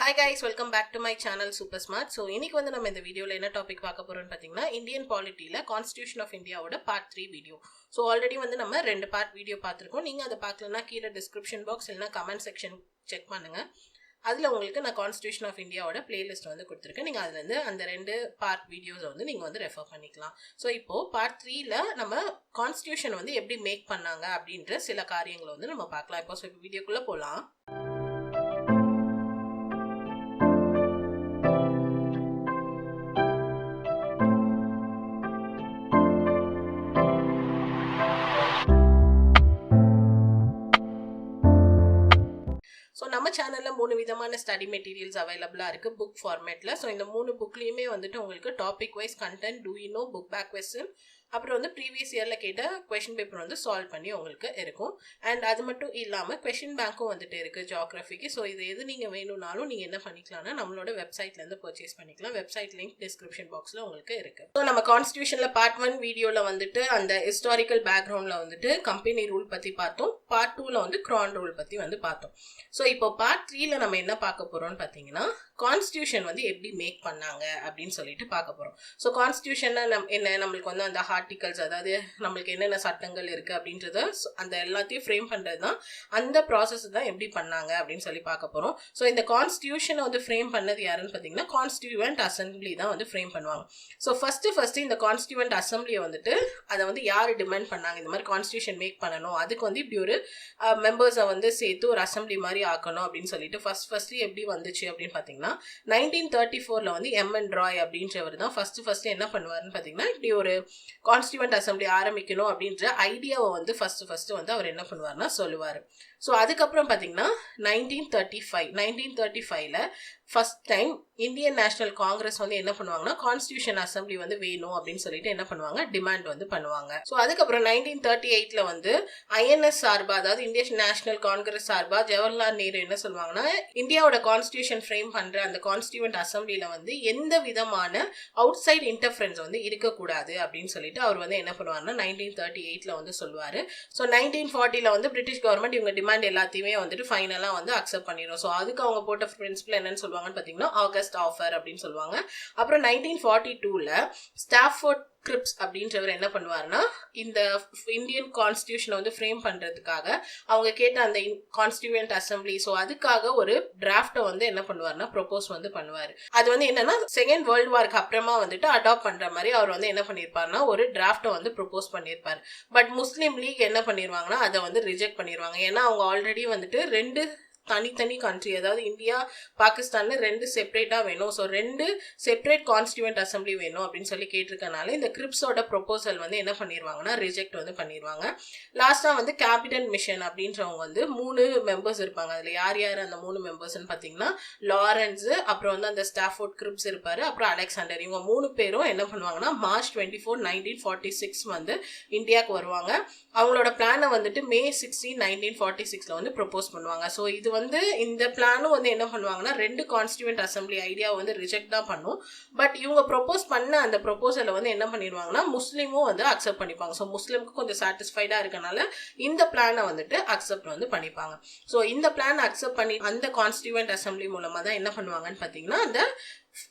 Hi guys, welcome back to my channel Super Smart. So இன்னைக்கு வந்து நம்ம இந்த வீடியோல என்ன டாபிக் பார்க்க போறோம்னு பாத்தீங்கன்னா Indian Polityல Constitution of India ஓட part 3 வீடியோ. So already வந்து நம்ம ரெண்டு பார்ட் வீடியோ பார்த்திருக்கோம். நீங்க அத பார்க்கலனா கீழ description box இல்லனா comment section செக் பண்ணுங்க. அதுல உங்களுக்கு நான் Constitution of India ஓட playlist வந்து கொடுத்திருக்கேன். நீங்க அதுல இருந்து அந்த ரெண்டு பார்ட் வீடியோஸ் வந்து நீங்க வந்து ரெஃபர் பண்ணிக்கலாம். சோ இப்போ பார்ட் 3ல நம்ம Constitution வந்து எப்படி மேக் பண்ணாங்க அப்படிங்கற சில காரியங்களை வந்து நம்ம பார்க்கலாம். இப்போ வீடியோக்குள்ள போலாம். ஸோ நம்ம சேனலில் 3 விதமான ஸ்டடி மெட்டீரியல்ஸ் அவைலபிளாக இருக்குது புக் ஃபார்மேட்டில். ஸோ இந்த 3 புக்லேயுமே வந்துட்டு உங்களுக்கு topic wise content, do you know, book back question, அப்புறம் வந்து ப்ரீவியஸ் இயரில் கேட்ட கொஷின் பேப்பர் வந்து சால்வ் பண்ணி உங்களுக்கு இருக்கும். அண்ட் அது மட்டும் இல்லாமல் கொஷின் பேங்க்கும் வந்துட்டு இருக்குது ஜியோகிராஃபிக்கு. ஸோ இது எது நீங்கள் வேணும்னாலும் நீங்கள் என்ன பண்ணிக்கலாம்னா நம்மளோட வெப்சைட்லேருந்து பர்ச்சேஸ் பண்ணிக்கலாம். வெப்சைட் லிங்க் டிஸ்கிரிப்ஷன் பாக்ஸில் உங்களுக்கு இருக்குது. ஸோ நம்ம கான்ஸ்டியூஷனில் பார்ட் 1 வீடியோவில் வந்துட்டு அந்த ஹிஸ்டாரிக்கல் பேக்ரவுண்டில் வந்துட்டு கம்பெனி ரூல் பற்றி பார்த்தோம். பார்ட் 2ல் வந்து கிரான் ரூல் பற்றி வந்து பார்த்தோம். ஸோ இப்போ பார்ட் 3ல நம்ம என்ன பார்க்க போகிறோம்னு பார்த்தீங்கன்னா கான்ஸ்டியூஷன் வந்து எப்படி மேக் பண்ணாங்க அப்படின்னு சொல்லிட்டு பார்க்க போகிறோம். ஸோ கான்ஸ்டியூஷன்னா என்ன, நம்மளுக்கு வந்து அந்த ஆர்டிகல்ஸ், அதாவது நம்மளுக்கு என்னென்ன சட்டங்கள் இருக்குது அப்படின்றத அந்த எல்லாத்தையும் ஃப்ரேம் பண்ணுறது தான், அந்த ப்ராசஸ் தான் எப்படி பண்ணாங்க அப்படின்னு சொல்லி பார்க்க போகிறோம். ஸோ இந்த கான்ஸ்டியூஷனை வந்து ஃப்ரேம் பண்ணது யாருன்னு பார்த்தீங்கன்னா கான்ஸ்டியூவன்ட் அசம்பிளி தான் வந்து ஃப்ரேம் பண்ணுவாங்க. ஸோ ஃபஸ்ட்டு இந்த கான்ஸ்டியூவன்ட் அசம்பிளியை வந்துட்டு அதை வந்து யார் டிமாண்ட் பண்ணாங்க, இந்த மாதிரி கான்ஸ்டியூஷன் மேக் பண்ணணும், அதுக்கு வந்து இப்படி ஒரு மெம்பர்ஸை வந்து சேர்த்து ஒரு அசம்பிளி மாதிரி ஆக்கணும் அப்படின்னு சொல்லிட்டு ஃபர்ஸ்ட்லி எப்படி வந்துச்சு அப்படின்னு பார்த்தீங்கன்னா 1934ல வந்து எம்.என். ராய் அப்படின்றவர் தான் ஃபர்ஸ்ட் என்ன பண்ணுவாருன்னு பார்த்தீங்கன்னா இப்படி ஒரு கான்ஸ்டியூவன்ட் அசம்பிளி ஆரம்பிக்கணும் அப்படின்ற ஐடியாவை வந்து ஃபர்ஸ்ட் வந்து அவர் என்ன பண்ணுவார்னா சொல்லுவார். ஸோ அதுக்கப்புறம் பார்த்தீங்கன்னா 1935ல ஃபர்ஸ்ட் டைம் இந்தியன் நேஷனல் காங்கிரஸ் வந்து என்ன பண்ணுவாங்கன்னா கான்ஸ்டியூஷன் அசம்பிளி வந்து வேணும் அப்படின்னு சொல்லிட்டு என்ன பண்ணுவாங்க, டிமாண்ட் வந்து பண்ணுவாங்க. ஸோ அதுக்கப்புறம் 1938ல வந்து ஐஎன்எஸ் சார்பா, அதாவது இந்தியன் நேஷனல் காங்கிரஸ் சார்பா ஜவஹர்லால் நேரு என்ன சொல்லுவாங்கன்னா இந்தியாவோட கான்ஸ்டியூஷன் ஃப்ரேம் பண்ற அந்த கான்ஸ்டியூவன்ட் அசம்பிளியில வந்து எந்த விதமான அவுட் சைட் இன்டர்ஃபரன்ஸ் வந்து இருக்கக்கூடாது அப்படின்னு சொல்லிட்டு அவர் வந்து என்ன பண்ணுவாருன்னா 1938ல வந்து சொல்லுவாரு. ஸோ 1940ல வந்து பிரிட்டிஷ் கவர்மெண்ட் இவங்க டிமாண்ட் எல்லாத்தையுமே வந்துட்டு ஃபைனலாக வந்து அக்செப்ட் பண்ணிடும். ஸோ அதுக்கு அவங்க போட்ட பிரின்சிபல் என்னன்னு சொல்லுவாங்கன்னு பார்த்தீங்கன்னா ஆகஸ்ட் ஆஃபர் அப்படின்னு சொல்லுவாங்க. அப்புறம் 1942ல ஸ்டாஃபோர்ட் கிரிப்ஸ் அப்படின்றவர் என்ன பண்ணுவாருன்னா இந்த இந்தியன் கான்ஸ்டியூஷனை வந்து ஃப்ரேம் பண்றதுக்காக அவங்க கேட்ட அந்த கான்ஸ்டியூவன்ட் அசம்பிளி, ஸோ அதுக்காக ஒரு டிராஃப்டை வந்து என்ன பண்ணுவாருன்னா ப்ரொபோஸ் வந்து பண்ணுவார். அது வந்து என்னன்னா செகண்ட் வேர்ல்டு வார்க்கு அப்புறமா வந்துட்டு அடாப்ட் பண்ற மாதிரி அவர் வந்து என்ன பண்ணியிருப்பாருன்னா ஒரு டிராஃப்டை வந்து ப்ரொபோஸ் பண்ணியிருப்பாரு. பட் முஸ்லீம் லீக் என்ன பண்ணிடுவாங்கன்னா அதை வந்து ரிஜெக்ட் பண்ணிடுவாங்க. ஏன்னா அவங்க ஆல்ரெடி வந்துட்டு ரெண்டு தனித்தனி கண்ட்ரி, அதாவது இந்தியா பாகிஸ்தான் ரெண்டு செப்பரேட்டா வேணும், ஸோ ரெண்டு செப்பரேட் கான்ஸ்டியூவன்ட் அசம்பிளி வேணும் அப்படின்னு சொல்லி கேட்டிருக்கனால இந்த கிரிப்ஸோட ப்ரொபோசல் வந்து என்ன பண்ணிடுவாங்கன்னா ரிஜெக்ட் வந்து பண்ணிடுவாங்க. லாஸ்டா வந்து கேபினட் மிஷன் அப்படின்றவங்க வந்து 3 மெம்பர்ஸ் இருப்பாங்க. அதுல யார் அந்த 3 மெம்பர்ஸ்ன்னு பார்த்தீங்கன்னா லாரன்ஸ், அப்புறம் வந்து அந்த ஸ்டாஃபோர்ட் கிரிப்ஸ் இருப்பாரு, அப்புறம் அலெக்சாண்டர். இவங்க 3 பேரும் என்ன பண்ணுவாங்கன்னா மார்ச் 24, 1946 வந்து இந்தியாவுக்கு வருவாங்க. அவங்களோட பிளானை வந்துட்டு மே 16, 1946ல வந்து ப்ரொபோஸ் பண்ணுவாங்க. ஸோ இது வந்து இந்த பிளானும் வந்து என்ன பண்ணுவாங்கன்னா ரெண்டு கான்ஸ்டியூவன்ட் அசம்பிளி ஐடியாவை வந்து ரிஜெக்ட் தான் பண்ணும். பட் இவங்க ப்ரொபோஸ் பண்ண அந்த ப்ரொபோசலை வந்து என்ன பண்ணிடுவாங்கன்னா முஸ்லீமும் வந்து அக்செப்ட் பண்ணிப்பாங்க. ஸோ முஸ்லீமுக்கு கொஞ்சம் சாட்டிஸ்ஃபைடா இருக்கனால இந்த பிளானை வந்துட்டு அக்செப்ட் வந்து பண்ணிப்பாங்க. ஸோ இந்த பிளான் அக்செப்ட் பண்ணி அந்த கான்ஸ்டியூவன்ட் அசம்பிளி மூலமா தான் என்ன பண்ணுவாங்கன்னு பார்த்தீங்கன்னா அந்த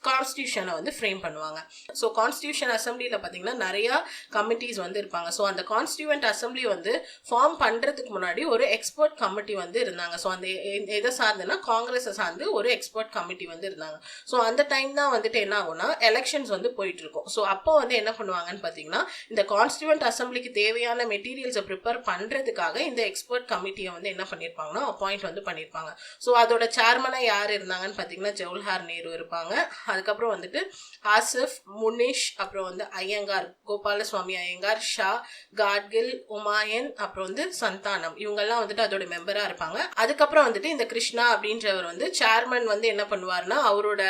கான்ஸ்டியூஷனை வந்து ஃப்ரேம் பண்ணுவாங்க. ஸோ கான்ஸ்டியூஷன் அசம்பிளியில் பார்த்தீங்கன்னா நிறைய கமிட்டிஸ் வந்து இருப்பாங்க. ஸோ அந்த கான்ஸ்டியூவன்ட் அசம்பிளி வந்து ஃபார்ம் பண்ணுறதுக்கு முன்னாடி ஒரு எக்ஸ்பர்ட் கமிட்டி வந்து இருந்தாங்க. ஸோ அந்த எதை சார்ந்துன்னா காங்கிரஸை சார்ந்து ஒரு எக்ஸ்பர்ட் கமிட்டி வந்து இருந்தாங்க. ஸோ அந்த டைம் தான் வந்துட்டு என்ன ஆகும்னா எலெக்ஷன்ஸ் வந்து போயிட்டு இருக்கும். ஸோ அப்போ வந்து என்ன பண்ணுவாங்கன்னு பார்த்தீங்கன்னா இந்த கான்ஸ்டியூவன்ட் அசம்பிளிக்கு தேவையான மெட்டீரியல்ஸை ப்ரிப்பேர் பண்ணுறதுக்காக இந்த எக்ஸ்பர்ட் கமிட்டியை வந்து என்ன பண்ணியிருப்பாங்கன்னா அப்பாயிண்ட் வந்து பண்ணியிருப்பாங்க. ஸோ அதோட சேர்மனாக யார் இருந்தாங்கன்னு பார்த்தீங்கன்னா ஜவஹர்லால் நேரு இருப்பாங்க. அதுக்கப்புறம் வந்துட்டு ஆசிஃப், முனிஷ், அப்புறம் வந்து ஐயங்கார், கோபாலசுவாமி ஐயங்கார், ஷா, காட்கில், உமாயன், அப்புறம் வந்து சந்தானம், இவங்கெல்லாம் வந்துட்டு அதோட மெம்பரா இருப்பாங்க. அதுக்கப்புறம் வந்துட்டு இந்த கிருஷ்ணா அப்படின்றவர் வந்து சேர்மன் வந்து என்ன பண்ணுவாருன்னா அவரோட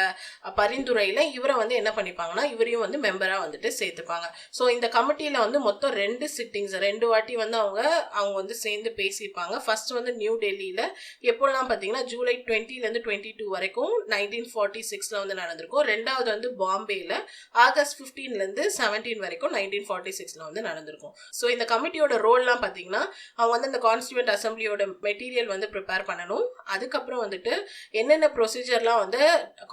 பரிந்துரையில இவரை வந்து என்ன பண்ணிப்பாங்கன்னா இவரையும் வந்து மெம்பரா வந்துட்டு சேர்த்துப்பாங்க. ஸோ இந்த கமிட்டியில வந்து மொத்தம் 2 சிட்டிங்ஸ், 2 வாட்டி வந்து அவங்க வந்து சேர்ந்து பேசியிருப்பாங்க. ஃபர்ஸ்ட் வந்து நியூ டெல்லியில எப்போல்லாம் பார்த்தீங்கன்னா ஜூலை 20ல இருந்து 22 வரைக்கும் 1946ல வந்து நடந்திருக்கும். ரெண்டாவது வந்து பாம்பேல ஆகஸ்ட் 15ல இருந்து 17 வரைக்கும் 1946ல வந்து நடந்திருக்கும். ஸோ இந்த கமிட்டியோட ரோல்லாம் பார்த்தீங்கன்னா அவங்க வந்து இந்த கான்ஸ்டியூவன்ட் அசம்பிளியோட மெட்டீரியல் வந்து ப்ரிப்பேர் பண்ணணும். அதுக்கப்புறம் வந்துட்டு என்னென்ன ப்ரொசீஜர்லாம் வந்து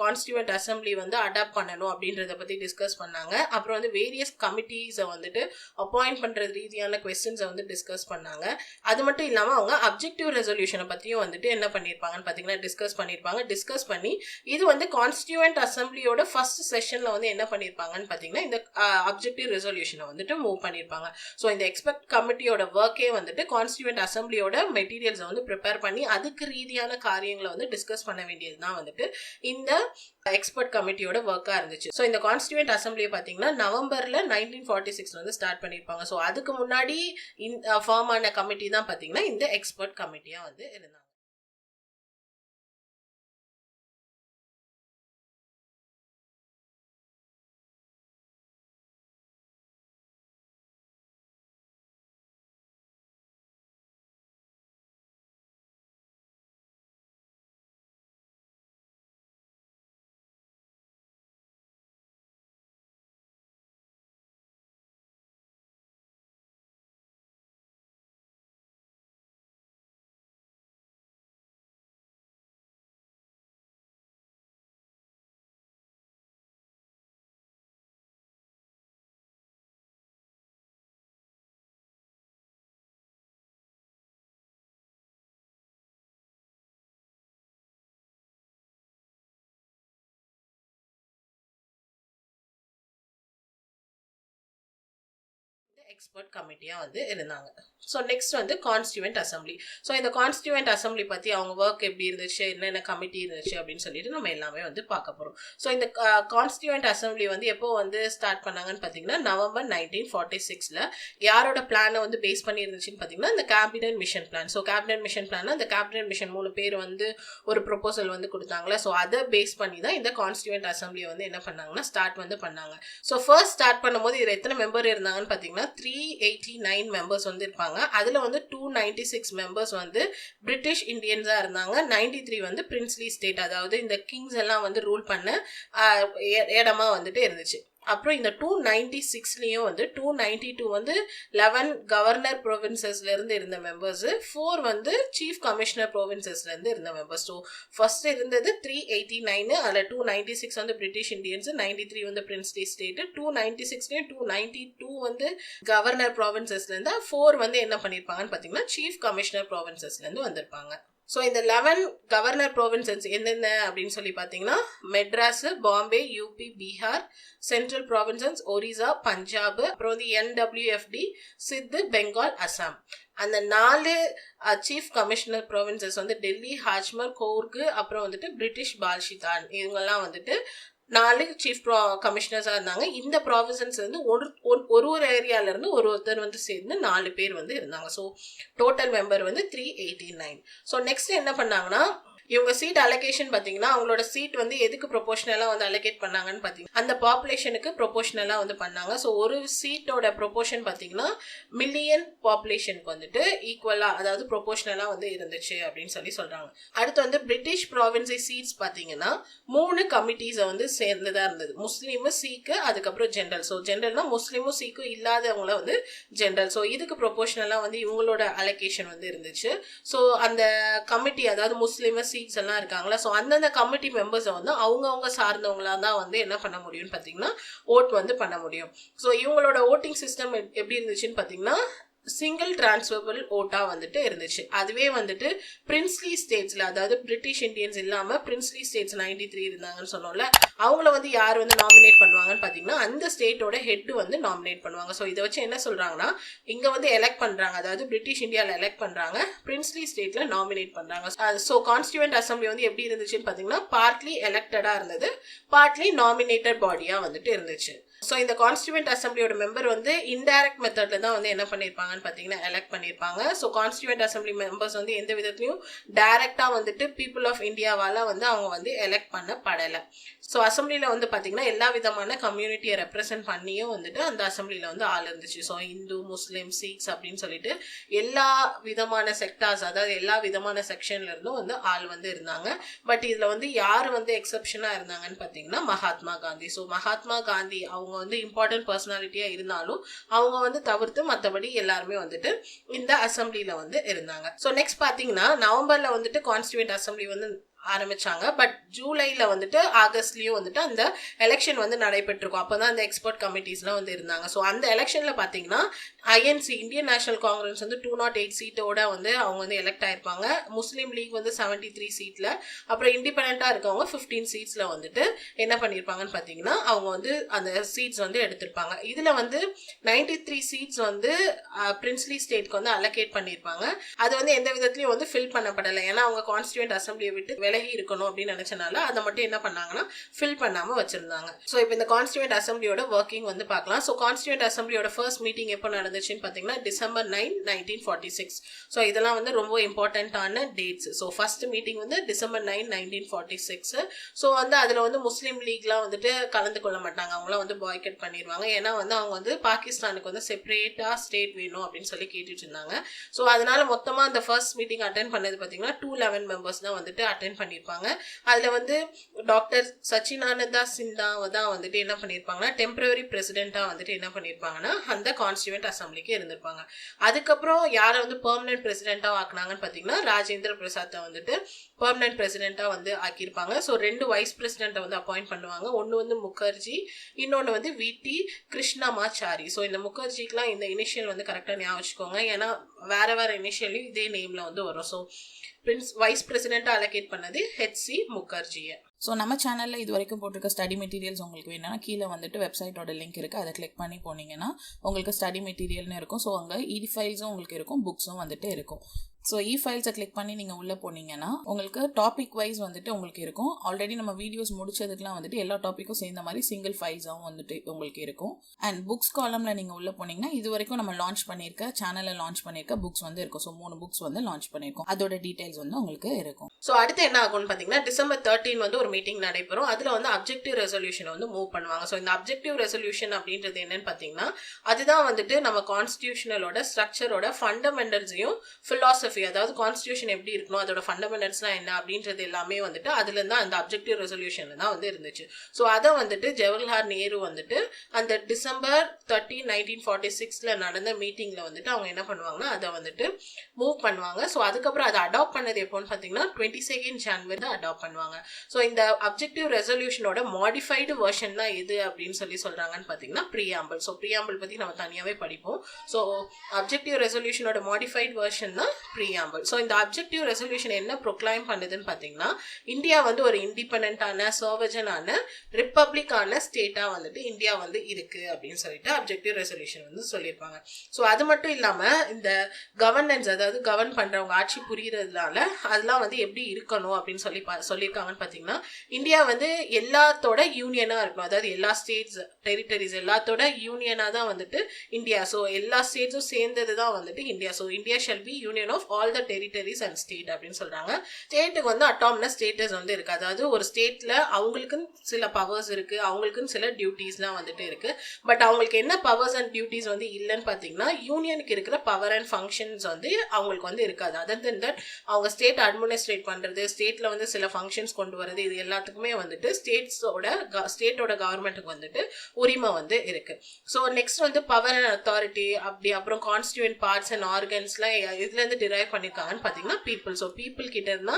கான்ஸ்டியூவன்ட் அசம்பிளி வந்து அடாப்ட் பண்ணணும் அப்படின்றத பற்றி டிஸ்கஸ் பண்ணாங்க. அப்புறம் வந்து வேரியஸ் கமிட்டிஸை வந்துட்டு அப்பாயிண்ட் பண்ணுறது ரீதியான கொஸ்டின்ஸை வந்து டிஸ்கஸ் பண்ணாங்க. அது மட்டும் இல்லாமல் அவங்க அப்ஜெக்டிவ் ரெசல்யூஷனை பற்றியும் வந்துட்டு என்ன பண்ணியிருப்பாங்கன்னு பார்த்தீங்கன்னா டிஸ்கஸ் பண்ணியிருப்பாங்க. டிஸ்கஸ் பண்ணி இது வந்து கான்ஸ்டியூவன்ட் அசம்பிளியோட ஃபர்ஸ்ட் செஷன்ல வந்து என்ன பண்ணியிருப்பாங்கன்னு பார்த்தீங்கன்னா இந்த அப்ஜெக்டிவ் ரெசல்யூஷனை வந்துட்டு மூவ் பண்ணியிருப்பாங்க. ஸோ இந்த எக்ஸ்பர்ட் கமிட்டியோட ஒர்க்கே வந்துட்டு கான்ஸ்டியூவன்ட் அசம்பிளியோட மெட்டீரியல்ஸை வந்து ப்ரிப்பேர் பண்ணி அதுக்கு ரீதியான காரியங்களை வந்து டிஸ்கஸ் பண்ண வேண்டியது தான் வந்துட்டு இந்த எக்ஸ்பர்ட் கமிட்டியோட ஒர்க்காக இருந்துச்சு. ஸோ இந்த கான்ஸ்டியூவன்ட் அசம்பிளியை பார்த்தீங்கன்னா நவம்பர்ல 1946 வந்து ஸ்டார்ட் பண்ணியிருப்பாங்க. ஸோ அதுக்கு முன்னாடி ஃபார்ம் ஆன கமிட்டி தான் பார்த்தீங்கன்னா இந்த எக்ஸ்பர்ட் கமிட்டியா வந்து இருந்தாங்க. எக்ஸ்பர்ட் கமிட்டியா வந்து இருந்தாங்க. ஸோ நெக்ஸ்ட் வந்து கான்ஸ்டியூவன்ட் அசம்பிளி. ஸோ இந்த கான்ஸ்டியூவன்ட் அசம்பிளி பற்றி அவங்க ஒர்க் எப்படி இருந்துச்சு, என்னென்ன கமிட்டி இருந்துச்சு அப்படின்னு சொல்லிட்டு நம்ம எல்லாமே வந்து பார்க்க போகிறோம். ஸோ இந்த கான்ஸ்டியூவன்ட் அசம்பிளி வந்து எப்போ வந்து ஸ்டார்ட் பண்ணாங்கன்னு பார்த்தீங்கன்னா நவம்பர் 1946ல யாரோட பிளானை வந்து பேஸ் பண்ணி இருந்துச்சுன்னு பார்த்தீங்கன்னா இந்த cabinet mission plan. So cabinet mission plan அந்த கேபினட் மிஷன் 3 பேர் வந்து ஒரு ப்ரொபோசல் வந்து கொடுத்தாங்களே. ஸோ அதை பேஸ் பண்ணி தான் இந்த கான்ஸ்டியூவன்ட் அசம்பிளியை வந்து என்ன பண்ணாங்கன்னா ஸ்டார்ட் வந்து பண்ணாங்க. ஸோ ஃபர்ஸ்ட் ஸ்டார்ட் பண்ணும்போது இதில் எத்தனை மெம்பர் இருந்தாங்கன்னு பார்த்தீங்கன்னா 389 மெம்பர்ஸ் வந்து இருப்பாங்க. அதுல வந்து 296 மெம்பர்ஸ் வந்து பிரிட்டிஷ் இந்தியன்ஸா இருந்தாங்க. 93 வந்து பிரின்ஸ்லி ஸ்டேட், அதாவது இந்த கிங்ஸ் எல்லாம் வந்து ரூல் பண்ண இடமா வந்துட்டு இருந்துச்சு. அப்புறம் இந்த 296லயும் வந்து 292 வந்து 11 கவர்னர் ப்ரொவின்சஸ்ல இருந்து இருந்த மெம்பர்ஸ், 4 வந்து சீஃப் கமிஷனர் ப்ரொவின்சஸ்ல இருந்து இருந்த மெம்பர்ஸ். ஸோ ஃபர்ஸ்ட் இருந்தது 389, அதில் 296 வந்து பிரிட்டிஷ் இந்தியன்ஸ், 93 வந்து பிரின்ஸ்லி ஸ்டேட், 296லயும் 292 வந்து கவர்னர் ப்ரொவின்சஸ்ல இருந்து, 4 வந்து என்ன பண்ணியிருப்பாங்கன்னு பார்த்தீங்கன்னா சீஃப் கமிஷனர் ப்ரொவின்சஸ்ல இருந்து வந்திருப்பாங்க. ஸோ இந்த 11 கவர்னர் ப்ரொவின்சஸ் என்னென்ன அப்படின்னு சொல்லி பார்த்தீங்கன்னா Madras, Bombay, UP, Bihar, central provinces, Orissa, Punjab, அப்புறம் வந்து NWFD, சித்து, பெங்கால், அசாம். அந்த 4 சீஃப் கமிஷனர் ப்ரொவின்சஸ் வந்து டெல்லி, ஹாஜ்மர், கோர்கு, அப்புறம் வந்துட்டு பிரிட்டிஷ் பால்ஷிதான், இவங்கெல்லாம் வந்துட்டு 4 சீஃப் கமிஷனர்ஸா இருந்தாங்க. இந்த ப்ராவின்சஸ் வந்து ஒரு ஏரியால இருந்து ஒருத்தர் வந்து சேர்ந்து 4 பேர் வந்து இருந்தாங்க. ஸோ டோட்டல் மெம்பர் வந்து 389. ஸோ நெக்ஸ்ட் என்ன பண்ணாங்கன்னா இவங்க சீட் அலோகேஷன் பார்த்தீங்கன்னா அவங்களோட சீட் வந்து எதுக்கு ப்ரொபோஷனலாக வந்து அலோகேட் பண்ணாங்கன்னு பார்த்தீங்கன்னா அந்த பாப்புலேஷனுக்கு ப்ரொபோஷனலாக வந்து பண்ணாங்க. ஸோ ஒரு சீட்டோட ப்ரொபோஷன் பார்த்தீங்கன்னா மில்லியன் பாப்புலேஷனுக்கு வந்துட்டு ஈக்குவலாக, அதாவது ப்ரொபோஷனலாக வந்து இருந்துச்சு அப்படின்னு சொல்லி சொல்கிறாங்க. அடுத்து வந்து பிரிட்டிஷ் ப்ராவின்சி சீட்ஸ் பார்த்தீங்கன்னா 3 கமிட்டிஸை வந்து சேர்ந்துதான் இருந்தது. முஸ்லீமு, சீக்கு, அதுக்கப்புறம் ஜென்ரல். ஸோ ஜென்ரல்னா முஸ்லீமும் சீக்கும் இல்லாதவங்கள வந்து ஜென்ரல். ஸோ இதுக்கு ப்ரொபோஷனலாக வந்து இவங்களோட அலோகேஷன் வந்து இருந்துச்சு. ஸோ அந்த கமிட்டி, அதாவது முஸ்லீமு சீட்ஸ் எல்லாம் இருக்காங்களா, ஸோ அந்தந்த கமிட்டி மெம்பர்ஸை வந்து அவங்கவுங்க சார்ந்தவங்களா தான் வந்து என்ன பண்ண முடியும்னு பார்த்தீங்கன்னா ஓட் வந்து பண்ண முடியும். ஸோ இவங்களோட ஓட்டிங் சிஸ்டம் எப்படி இருந்துச்சுன்னு பார்த்தீங்கன்னா சிங்கிள் டிரான்ஸ்ஃபரபிள் ஓட்டா வந்துட்டு இருந்துச்சு. அதுவே வந்துட்டு பிரின்ஸ்லி ஸ்டேட்ஸ்ல, அதாவது பிரிட்டிஷ் இந்தியன்ஸ் இல்லாம பிரின்ஸ்லி ஸ்டேட்ஸ் 93 இருந்தாங்கன்னு சொன்னோம்ல, அவங்கள வந்து யார் வந்து நாமினேட் பண்ணுவாங்கன்னு பாத்தீங்கன்னா அந்த ஸ்டேட்டோட ஹெட் வந்து நாமினேட் பண்ணுவாங்க. ஸோ இதை வச்சு என்ன சொல்றாங்கன்னா இங்க வந்து எலெக்ட் பண்றாங்க, அதாவது பிரிட்டிஷ் இந்தியாவில் எலெக்ட் பண்றாங்க, பிரின்ஸ்லி ஸ்டேட்ல நாமினேட் பண்றாங்க. ஸோ கான்ஸ்டியூவன்ட் அசம்பிளி வந்து எப்படி இருந்துச்சுன்னு பாத்தீங்கன்னா பார்ட்லி எலெக்டடா இருந்தது, பார்ட்லி நாமினேட்டட் பாடியா வந்துட்டு இருந்துச்சு. ஸோ இந்த கான்ஸ்டியூவன்ட் அசம்பிளியோட மெம்பர் வந்து இன்டைரக்ட் மெத்தட்ல தான் வந்து என்ன பண்ணியிருப்பாங்கன்னு பார்த்தீங்கன்னா எலெக்ட் பண்ணியிருப்பாங்க. ஸோ கான்ஸ்டியூவன்ட் அசம்பிளி மெம்பர்ஸ் வந்து எந்த விதத்துலையும் டைரக்டா வந்துட்டு பீப்புள் ஆஃப் இந்தியாவால வந்து அவங்க வந்து எலெக்ட் பண்ணப்படலை. ஸோ அசம்பிளியில் வந்து பார்த்தீங்கன்னா எல்லா விதமான கம்யூனிட்டியை ரெப்ரசென்ட் பண்ணியும் வந்துட்டு அந்த அசம்பிளியில் வந்து ஆள் இருந்துச்சு. ஸோ இந்து, முஸ்லீம், சீக்ஸ் அப்படின்னு சொல்லிட்டு எல்லா விதமான செக்டார்ஸ், அதாவது எல்லா விதமான செக்ஷன்ல இருந்தும் வந்து ஆள் வந்து இருந்தாங்க. பட் இதில் வந்து யார் வந்து எக்ஸப்ஷனாக இருந்தாங்கன்னு பார்த்தீங்கன்னா மகாத்மா காந்தி. ஸோ மகாத்மா காந்தி அவங்க வந்து இம்பார்ட்டன்ட் பர்சனாலிட்டியாக இருந்தாலும் அவங்க வந்து தவிர்த்து மற்றபடி எல்லாருமே வந்துட்டு இந்த அசம்பிளியில் வந்து இருந்தாங்க. ஸோ நெக்ஸ்ட் பார்த்தீங்கன்னா நவம்பரில் வந்துட்டு கான்ஸ்டியூவன்ட் அசம்பிளி வந்து ஆரம்பிச்சாங்க. பட் ஜூலைல வந்துட்டு ஆகஸ்ட்லயும் வந்துட்டு அந்த எலெக்ஷன் வந்து நடைபெற்றிருக்கும். அப்பதான் அந்த எக்ஸ்பர்ட் கமிட்டிஸ்லாம் வந்து இருந்தாங்க. ஸோ அந்த எலெக்ஷன்ல பாத்தீங்கன்னா ஐஎன்சி இந்தியன் நேஷனல் காங்கிரஸ் வந்து 208 சீட்டோட வந்து அவங்க வந்து எலெக்ட் ஆயிருப்பாங்க. முஸ்லீம் லீக் வந்து 73 சீட்ல, அப்புறம் இண்டிபெண்டா இருக்கவங்க 15 சீட்ஸ்ல வந்துட்டு என்ன பண்ணிருப்பாங்கன்னு பாத்தீங்கன்னா அவங்க வந்து அந்த சீட்ஸ் வந்து எடுத்திருப்பாங்க. இதுல வந்து 93 சீட்ஸ் வந்து பிரின்ஸ்லி ஸ்டேட்க்கு வந்து அலோகேட் பண்ணிருப்பாங்க. அது வந்து எந்த விதத்திலயும் வந்து ஃபில் பண்ணப்படலை. ஏன்னா அவங்க கான்ஸ்டியூவன்ட் அசம்பிளியை விட்டு விலகி இருக்கணும் அப்படின்னு நினைச்சனால அதை மட்டும் என்ன பண்ணாங்கன்னா ஃபில் பண்ணாம வச்சிருந்தாங்க. ஸோ இப்போ இந்த கான்ஸ்டியூவன்ட் அசம்பிளியோட ஒர்க்கிங் வந்து பார்க்கலாம். ஸோ கான்ஸ்டியூவன்ட் அசம்பிளியோட ஃபர்ஸ்ட் மீட்டிங் எப்போ நடந்துச்சுன்னு பார்த்தீங்கன்னா டிசம்பர் 9, 1946. ஸோ இதெல்லாம் வந்து ரொம்ப இம்பார்ட்டன்டான டேட்ஸ். ஸோ ஃபர்ஸ்ட் மீட்டிங் வந்து டிசம்பர் 9, 1946. ஸோ வந்து அதில் வந்து முஸ்லீம் லீக்லாம் வந்துட்டு கலந்து கொள்ள மாட்டாங்க. அவங்களாம் வந்து பாய்கட் பண்ணிடுவாங்க. ஏன்னா வந்து அவங்க வந்து பாகிஸ்தானுக்கு வந்து செப்பரேட்டா ஸ்டேட் வேணும் அப்படின்னு சொல்லி கேட்டுட்டு இருந்தாங்க. ஸோ அதனால மொத்தமாக அந்த ஃபர்ஸ்ட் மீட்டிங் அட்டென்ட் பண்ணது பார்த்தீங்கன்னா 211 மெம்பர்ஸ் தான் வந்துட்டு அட்டென்ட் பண்ணியிருப்பாங்க. அதுல வந்து டாக்டர் சச்சினானந்தா சின்ஹாவை தான் வந்துட்டு என்ன பண்ணியிருப்பாங்கன்னா டெம்பரரி பிரசிடென்ட்டா வந்துட்டு என்ன பண்ணியிருப்பாங்கன்னா அந்த கான்ஸ்டியூவன்ட் அசம்பிளிக்கு இருந்திருப்பாங்க. அதுக்கப்புறம் யாரை வந்து பெர்மனன்ட் பிரசிடென்ட்டா ஆக்குனாங்கன்னு பார்த்தீங்கன்னா ராஜேந்திர பிரசாத்தை வந்துட்டு பெர்மனன்ட் பிரசிடென்ட்டா வந்து ஆக்கியிருப்பாங்க. ஸோ 2 வைஸ் பிரசிடென்ட்டை வந்து அப்பாயிண்ட் பண்ணுவாங்க. ஒன்று வந்து முகர்ஜி, இன்னொன்று வந்து விடி கிருஷ்ணமாச்சாரி. ஸோ இந்த முகர்ஜிக்கெலாம் இந்த இனிஷியல் வந்து கரெக்டாக ஞாபகம் வச்சுக்கோங்க. ஏன்னா வேற வேற இனிஷியலையும் இதே நேம்ல வந்து வரும். ஸோ வைஸ் பிரசிடென்ட்டா அலோகேட் பண்ணது ஹெச்சி முகர்ஜியை. ஸோ நம்ம சேனலில் இது வரைக்கும் போட்டிருக்க ஸ்டடி மெட்டீரியல்ஸ் உங்களுக்கு வேணும்னா கீழே வந்துட்டு வெப்சைட்டோட லிங்க் இருக்குது, அதை கிளிக் பண்ணி போனீங்கன்னா உங்களுக்கு ஸ்டடி மெட்டீரியல்னு இருக்கும். ஸோ அங்கே இ ஃபைல்ஸும் உங்களுக்கு இருக்கும், புக்ஸும் வந்துட்டு இருக்கும். ஸோ இ ஃபைல்ஸை கிளிக் பண்ணி நீங்கள் உள்ளே போனீங்கன்னா உங்களுக்கு டாபிக் வைஸ் வந்துட்டு உங்களுக்கு இருக்கும். ஆல்ரெடி நம்ம வீடியோஸ் முடிச்சதுக்குலாம் வந்துட்டு எல்லா டாப்பிக்கும் சேர்ந்த மாதிரி சிங்கிள் ஃபைல்ஸாகவும் வந்துட்டு உங்களுக்கு இருக்கும். அண்ட் புக்ஸ் காலமில் நீங்கள் உள்ளே போனீங்கன்னா இது வரைக்கும் நம்ம லான்ச் பண்ணியிருக்க சேனலில் லான்ச் பண்ணியிருக்க புக்ஸ் வந்து இருக்கும். ஸோ 3 புக்ஸ் வந்து லான்ச் பண்ணியிருக்கோம், அதோட டீட்டெயில்ஸ் வந்து உங்களுக்கு இருக்கும். ஸோ அடுத்து என்ன ஆகும்னு பார்த்தீங்கன்னா டிசம்பர் 13 வந்து ஒரு மீட்டிங் நடைபெறும். அதில் வந்து அப்ஜெக்டிவ் ரெசல்யூஷன் வந்து மூவ் பண்ணுவாங்க. ஸோ இந்த அப்ஜெக்டிவ் ரெசல்யூஷன் அப்படின்றது என்னன்னு பார்த்தீங்கன்னா அதுதான் வந்துட்டு நம்ம கான்ஸ்டியூஷனலோட ஸ்ட்ரக்சரோட ஃபண்டமெண்டல்ஸையும் ஃபிலாசபி, அதாவது கான்ஸ்டியூஷன் எப்படி இருக்கணும், அதோட ஃபண்டமெண்டல்ஸ்லாம் என்ன அப்படின்றது எல்லாமே வந்துட்டு அதுல இருந்து அந்த அப்ஜெக்டிவ் ரெசல்யூஷன்ல தான் வந்து இருந்துச்சு. ஸோ அதை வந்துட்டு ஜவஹர்லால் நேரு வந்துட்டு அந்த டிசம்பர் 13, 1946 நடந்த மீட்டிங்ல வந்துட்டு அவங்க என்ன பண்ணுவாங்கன்னா அதை வந்துட்டு மூவ் பண்ணுவாங்க. ஸோ அதுக்கப்புறம் அதை அடாப்ட் பண்ணது எப்போன்னு பார்த்தீங்கன்னா 22 ஜனவரி தான் அடாப்ட் பண்ணுவாங்க. ஸோ இந்த அப்ஜெக்டிவ் ரெசல்யூஷனோட மாடிஃபைடு வெர்ஷன் தான் எது அப்படின்னு சொல்றாங்கன்னு பார்த்தீங்கன்னா ப்ரீஆம்பிள். ஸோ ப்ரீஆம்பிள் பத்தி நம்ம தனியாவே படிப்போம். ஸோ அப்ஜெக்டிவ் ரெசல்யூஷனோட மாடிஃபைடு வெர்ஷன் தான் ப்ரீஆம்பிள். ஸோ இந்த அப்ஜெக்டிவ் ரெசல்யூஷன் என்ன ப்ரொக்ளைம் பண்ணுதுன்னு பார்த்தீங்கன்னா இந்தியா வந்து ஒரு இண்டிபெண்டன்டான சோவஜனான ரிப்பப்ளிக்கான ஸ்டேட்டா வந்துட்டு இந்தியா வந்து இருக்கு அப்படின்னு சொல்லிட்டு அப்ஜெக்டிவ் ரெசல்யூஷன் வந்து சொல்லியிருப்பாங்க. ஸோ அது மட்டும் இல்லாம இந்த கவர்னன்ஸ், அதாவது கவர்ன் பண்றவங்க ஆட்சி புரியறதுனால அதெல்லாம் வந்து எப்படி இருக்கணும் அப்படின்னு சொல்லியிருக்காங்கன்னு பார்த்தீங்கன்னா இந்தியா வந்து எல்லாத்தோட யூனியனா இருக்கணும். அதாவது எல்லா ஸ்டேட்ஸ், டெரிட்டரிஸ் எல்லாத்தோட யூனியனா தான் வந்துட்டு இந்தியா. ஸோ எல்லா ஸ்டேட்ஸும் சேர்ந்தது தான் வந்துட்டு India. So India shall be union of all the territories and state அப்படின்னு சொல்றாங்க. ஸ்டேட்டுக்கு வந்து அட்டானமஸ் ஸ்டேட்டஸ் வந்து இருக்கு. அதாவது ஒரு ஸ்டேட்ல அவங்களுக்குன்னு சில பவர்ஸ் இருக்கு, அவங்களுக்குன்னு சில டியூட்டிஸ்லாம் வந்துட்டு இருக்கு. பட் அவங்களுக்கு என்ன பவர்ஸ் அண்ட் டியூட்டிஸ் வந்து இல்லைன்னு பார்த்தீங்கன்னா யூனியனுக்கு இருக்கிற பவர் அண்ட் ஃபங்க்ஷன்ஸ் வந்து அவங்களுக்கு வந்து இருக்காது. அதர் தென் தட் அவங்க ஸ்டேட் அட்மினிஸ்ட்ரேட் பண்றது, ஸ்டேட்ல வந்து சில ஃபங்க்ஷன்ஸ் கொண்டு வரது, இது எல்லாத்துக்குமே வந்துட்டு ஸ்டேட்டோட கவர்மெண்ட்டுக்கு வந்துட்டு உரிமை வந்து இருக்கு. ஸோ நெக்ஸ்ட் வந்து பவர் அண்ட் அத்தாரிட்டி, அப்படி அப்புறம் கான்ஸ்டியூவன்ட் பார்ட்ஸ் அண்ட் ஆர்கன்ஸ்லாம் இதுல இருந்து டிரைவ் பண்ணிருக்காங்கன்னு பார்த்தீங்கன்னா பீப்புள். ஸோ பீப்புள் கிட்ட இருந்தா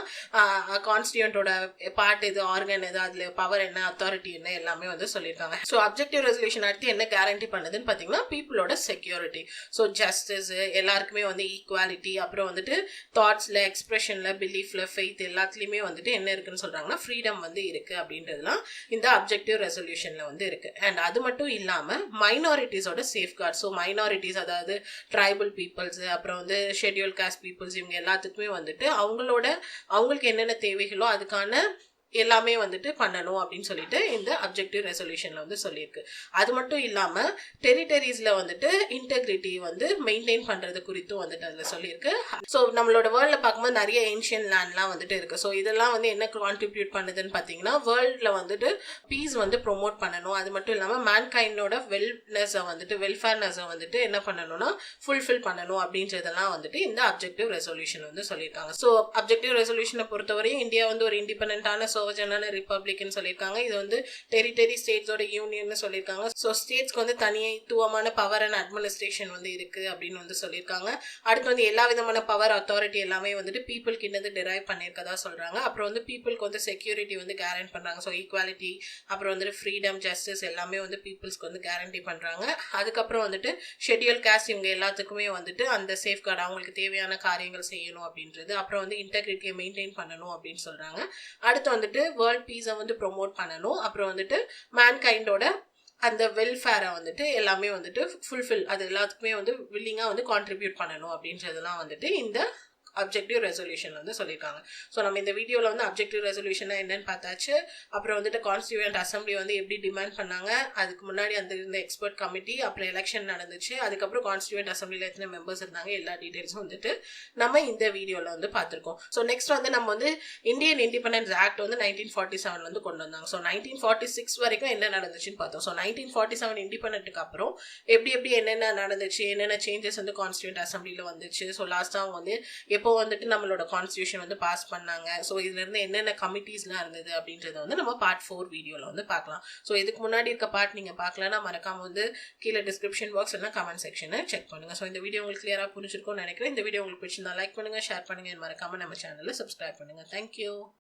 கான்ஸ்டியூவன்ட்டோட பார்ட் எது, ஆர்கன் எது, அதுல பவர் என்ன, அத்தாரிட்டி என்ன எல்லாமே வந்து சொல்லியிருக்காங்க. ஸோ அப்ஜெக்டிவ் ரெசல்யூஷன் அடுத்து என்ன கேரண்டி பண்ணுதுன்னு பார்த்தீங்கன்னா பீப்புளோட செக்யூரிட்டி. ஸோ ஜஸ்டிஸ், எல்லாருக்குமே வந்து ஈக்குவாலிட்டி, அப்புறம் வந்துட்டு தாட்ஸ்ல, எக்ஸ்பிரஷன்ல, பிலீஃப்ல, ஃபெய்த் எல்லாத்துலயுமே வந்துட்டு என்ன இருக்குன்னு சொல்றாங்கன்னா ஃப்ரீடம் வந்து இருக்கு அப்படின்றதுலாம் இந்த அப்ஜெக்டிவ் ரெசல்யூஷன்ல வந்து இருக்கு. அண்ட் அது மட்டும் இல்லாம மைனாரிட்டிஸோட சேஃப்கார்ட். ஸோ மைனாரிட்டிஸ் அதாவது ட்ரைபல் பீப்புள்ஸ், அப்புறம் வந்து ஷெட்யூல் காஸ்ட் பீப்புள்ஸ், இவங்க எல்லாத்துக்குமே வந்துட்டு அவங்களுக்கு என்னென்ன தேவைகளோ அதுக்கான எல்லாமே வந்துட்டு பண்ணணும் அப்படின்னு சொல்லிட்டு இந்த அப்ஜெக்டிவ் ரெசல்யூஷன்ல வந்து சொல்லியிருக்கு. அது மட்டும் இல்லாம டெரிட்டரிஸ்ல வந்துட்டு இன்டெகிரிட்டி வந்து மெயின்டைன் பண்றது குறித்தும் வந்துட்டு அதுல சொல்லியிருக்கு. ஸோ நம்மளோட வேர்ல்ட்ல பார்க்கும்போது நிறைய ஏன்ஷியன் லேண்ட்லாம் வந்துட்டு இருக்கு. ஸோ இதெல்லாம் வந்து என்ன கான்ட்ரிபியூட் பண்ணுதுன்னு பார்த்தீங்கன்னா வேர்ல்ட்ல வந்துட்டு பீஸ் வந்து ப்ரொமோட் பண்ணணும். அது மட்டும் இல்லாமல் மேன்கைண்டோட வெல்ஃபேர்னஸை வந்துட்டு என்ன பண்ணணும்னா ஃபுல்ஃபில் பண்ணணும் அப்படின்றதெல்லாம் வந்துட்டு இந்த அப்ஜெக்டிவ் ரெசல்யூஷன் வந்து சொல்லியிருக்காங்க. ஸோ அப்ஜெக்டிவ் ரெசல்யூஷனை பொறுத்தவரையும் இந்தியா வந்து ஒரு இண்டிபெண்டன்டான சோவர்ஜனான ரிப்பப்ளிக்னு சொல்லியிருக்காங்க. இது வந்து டெரிட்டரி ஸ்டேட்ஸோட யூனியன் சொல்லியிருக்காங்க. ஸோ ஸ்டேட்ஸ்க்கு வந்து தனித்துவமான பவர் அண்ட் அட்மினிஸ்ட்ரேஷன் வந்து இருக்கு அப்படின்னு வந்து சொல்லியிருக்காங்க. அடுத்து வந்து எல்லா விதமான பவர் அத்தாரிட்டி எல்லாமே வந்துட்டு பீப்புள் கிட்ட டிரைவ் பண்ணியிருக்கதா சொல்றாங்க. அப்புறம் வந்து பீப்புளுக்கு வந்து செக்யூரிட்டி வந்து கேரண்ட் பண்றாங்க. ஸோ ஈக்குவாலிட்டி அப்புறம் வந்துட்டு ஃப்ரீடம் ஜஸ்டிஸ் எல்லாமே வந்து பீப்புள்ஸ்க்கு வந்து கேரண்டி பண்றாங்க. அதுக்கப்புறம் வந்துட்டு ஷெட்யூல் காஸ்ட் இவங்க எல்லாத்துக்குமே வந்துட்டு அந்த சேஃப்கார்டு அவங்களுக்கு தேவையான காரியங்கள் செய்யணும் அப்படின்றது. அப்புறம் வந்து இன்டெகிரிட்டியை மெயின்டைன் பண்ணணும் அப்படின்னு சொல்றாங்க. அடுத்து வந்துட்டு வேர்ல்ட் பீஸை வந்து ப்ரொமோட் பண்ணணும். அப்புறம் வந்துட்டு மேன்கைண்டோட அந்த வெல்ஃபேரை வந்துட்டு எல்லாமே வந்துட்டு ஃபுல்ஃபில் அது எல்லாத்துக்குமே வந்து வில்லிங்காக வந்து கான்ட்ரிபியூட் பண்ணணும் அப்படின்றதெல்லாம் வந்துட்டு இந்த அப்ஜெக்டிவ் ரெசல்யூஷன் வந்து சொல்லியிருக்காங்க. ஸோ நம்ம இந்த வீடியோவில் வந்து அப்ஜெக்டிவ் ரெசல்யூஷன் என்னன்னு பார்த்தாச்சு. அப்புறம் வந்துட்டு கான்ஸ்டியூவன்ட் அசம்பிளி வந்து எப்படி டிமாண்ட் பண்ணாங்க, அதுக்கு முன்னாடி அந்த இருந்த எக்ஸ்பர்ட் கமிட்டி, அப்புறம் எலெக்ஷன் நடந்துச்சு, அதுக்கப்புறம் கான்ஸ்டியூவன்ட் அசம்பிளியில் எத்தனை மெம்பர்ஸ் இருந்தாங்க, எல்லா டீட்டெயில்ஸும் வந்துட்டு நம்ம இந்த வீடியோவில் வந்து பார்த்துருக்கோம். ஸோ நெக்ஸ்ட் வந்து நம்ம வந்து இந்தியன் இண்டிபெண்டன்ஸ் ஆக்ட் வந்து 1947 வந்து கொண்டு வந்தாங்க. ஸோ 1946 வரைக்கும் என்ன நடந்துச்சுன்னு பார்த்தோம். ஸோ 1947 இண்டிபெண்டன்ட்டுக்கு அப்புறம் எப்படி என்னென்ன நடந்துச்சு, என்னென்ன சேஞ்சஸ் வந்து கான்ஸ்டியூவன்ட் அசம்பிளியில் வந்துச்சு. ஸோ லாஸ்ட்டாக அவங்க வந்து எப்போ வந்துட்டு நம்மளோட கான்ஸ்டியூஷன் வந்து பாஸ் பண்ணாங்க, ஸோ இதுல இருந்து என்னென்ன கமிட்டிஸ்லாம் இருந்தது அப்படின்றத வந்து நம்ம பார்ட் 4 வீடியோல வந்து பார்க்கலாம். ஸோ இதுக்கு முன்னாடி இருக்க பார்ட் நீங்க பார்க்கலன்னா மறக்காம வந்து கீழே டிஸ்கிரிப்ஷன் பாக்ஸ் இல்லைனா கமெண்ட் செக்ஷனை செக் பண்ணுங்க. ஸோ இந்த வீடியோ உங்களுக்கு கிளியரா புரிஞ்சிருக்கும்னு நினைக்கிறேன். இந்த வீடியோ உங்களுக்கு பிடிச்சிருந்தா லைக் பண்ணுங்க, ஷேர் பண்ணுங்க, மறக்காம நம்ம சேனலை சப்ஸ்கிரைப் பண்ணுங்க. தேங்க்யூ.